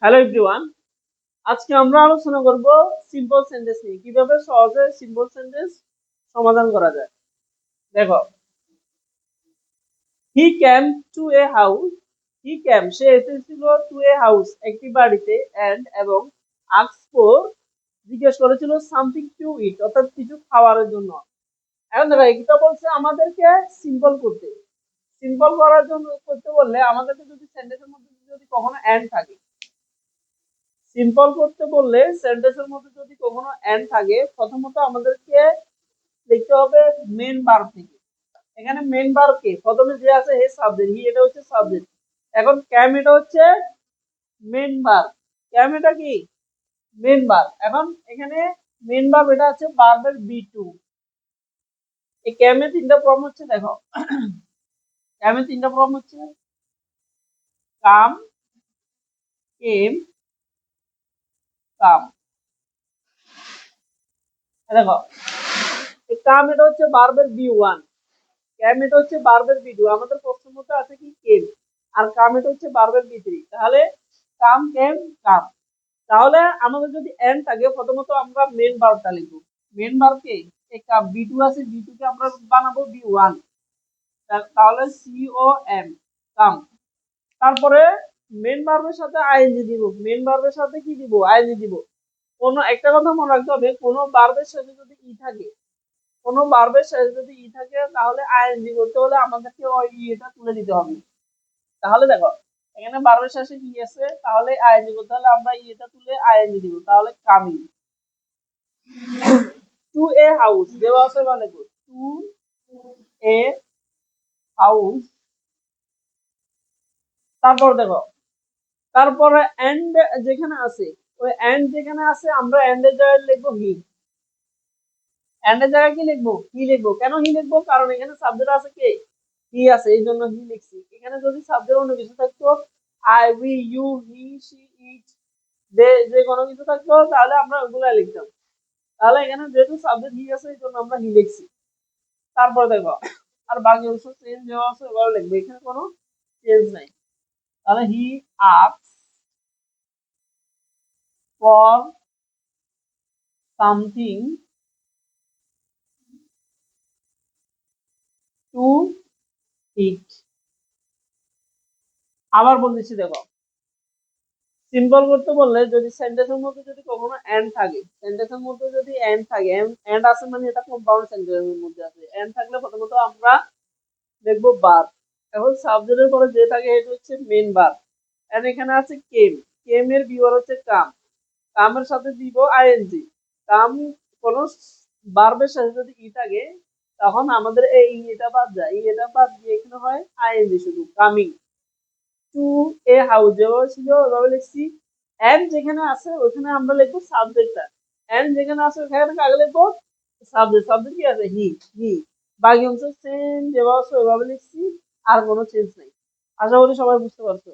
Hello everyone, আজকে আমরা আলোচনা করব সিম্পল সেন্টেন্স নিয়ে, কিভাবে সহজে সিম্পল সেন্টেন্স সমাধান করা যায়। দেখো, হি ক্যাম টু এ হাউস, সে এসেছিল টু এ হাউস একটি বাড়িতে, এন্ড এবং আস্ক ফর জিজ্ঞেস করেছিল সামথিং টু ইট অর্থাৎ কিছু খাওয়ার জন্য। এখন দেখো, এটা বলছে আমাদেরকে সিম্পল করতে। সিম্পল করার জন্য করতে বললে আমাদেরকে যদি সেন্টেন্সের মধ্যে যদি কখনো এন্ড থাকে, সিম্পল করতে বললে সেন্টেন্সের মধ্যে যদি কখনো এন্ড থাকে, প্রথমত আমাদেরকে দেখতে হবে মেন ভার্ব থেকে। এখানে মেন ভার্ব কে প্রথমে যে আছে হে সাবজেক্ট, হি এটা হচ্ছে সাবজেক্ট। এখন ক্যাম এটা হচ্ছে মেন ভার্ব, ক্যাম এটা কি মেন ভার্ব। এখন এখানে মেন ভার্ব এটা আছে ভার্বের বি টু। এই ক্যামে তিনটা ফর্ম হচ্ছে, দেখো ক্যামে তিনটা ফর্ম হচ্ছে কাম, কেম, কাম। দেখো, এই কাম এটা হচ্ছে ভার্বের বি ওয়ান, ক্যাম এটা হচ্ছে ভার্বের বি টু। আমাদের প্রশ্নের মধ্যে আছে কি কেম, আর কাম এটা হচ্ছে ভার্বের বি থ্রি। তাহলে কাম, কেম, কাম। তাহলে আমাদের যদি এন থাকে, প্রথমত আমরা মেন ভার্বটা লিখবো। মেন ভার্ব কে এই কাম, বি টু আছে, বি টু কে আমরা বানাবো বি ওয়ান। তাহলে সি ও এম, কাম। তারপরে মেন ভার্বের সাথে আইএনজি দিব, মেন ভার্বের সাথে কি দিব, আইএনজি দিব। কোন একটা কথা মনে রাখতে হবে, কোন ভার্বের সাথে যদি ই থাকে, কোনো ভার্বের শেষে যদি ই থাকে, তাহলে আইএনজি করতে হলে আমাদেরকে ওই এটা তুলে দিতে হবে। তাহলে দেখো, এখানে ভার্বের শেষে ই আছে, তাহলে আইএনজি করতে হলে আমরা এটা তুলে আইএনজি দিব, তাহলে কামিং। টু এ হাউস দেওয়া আছে, মানে টু এ হাউস। তারপর দেখো, তারপরে এন্ড যেখানে আছে, ওই এন্ড যেখানে আছে আমরা এন্ডের জায়গায় লিখবো হি। এন্ডের জায়গায় কি লিখবো, হি লিখবো। কেন হি লিখবো, কারণ এখানে সাবজেক্ট আছে কে, হি আছে, এই জন্য হি লিখছি। এখানে যদি সাবজেক্ট অন্য কিছু থাকতো, I, we, you, he, she, it, যে কোনো কিছু থাকতো, তাহলে আমরা ওগুলা লিখতাম। তাহলে এখানে যেহেতু সাবজেক্ট হি আছে, এই জন্য আমরা হি লিখছি। তারপর দেখো, আর বাকি অংশ চেঞ্জ দেওয়া আছে, ওগুলো লিখবে, এখানে কোনো চেঞ্জ নাই। তাহলে he ask for something to it. আবার বলতেছি, দেখো সিম্পল করতে বললে যদি সেন্টেন্সের মধ্যে যদি কখনো এন্ড থাকে, সেন্টেন্সের মধ্যে যদি এন্ড থাকে, এন্ড আছে মানে এটা কম্পাউন্ড সেন্টেন্সের মধ্যে আছে, এন্ড থাকলে প্রথমত আমরা দেখবো ভার্ব। এখন সাবজেক্টের পরে যে থাকে এটা হচ্ছে মেন ভার্ব। এন্ড এখানে আছে কেম, কেম এর বিভার হচ্ছে কাম, কামের সাথে দিব আইএনজি। কাম কোন ভার্বের সাথে যদি ই থাকে, তখন আমাদের এই এটা বাদ যায়, এটা বাদ দিয়ে এখানে হয় আইএনজি শুধু, কামিং টু এ হাউস যেভাবে ছিল ওইভাবে লিখছি। এন্ড যেখানে আছে ওখানে আমরা লিখবো সাবজেক্টটা, এন্ড যেখানে আছে ওখানে আগে লিখবো সাবজেক্ট। সাবজেক্ট কি আছে, হি, হি। বাকি অংশ সেম যেভাবে আছে ওইভাবে লিখছি, আর কোনো চেঞ্জ নেই। আশা করি সবাই বুঝতে পারছো।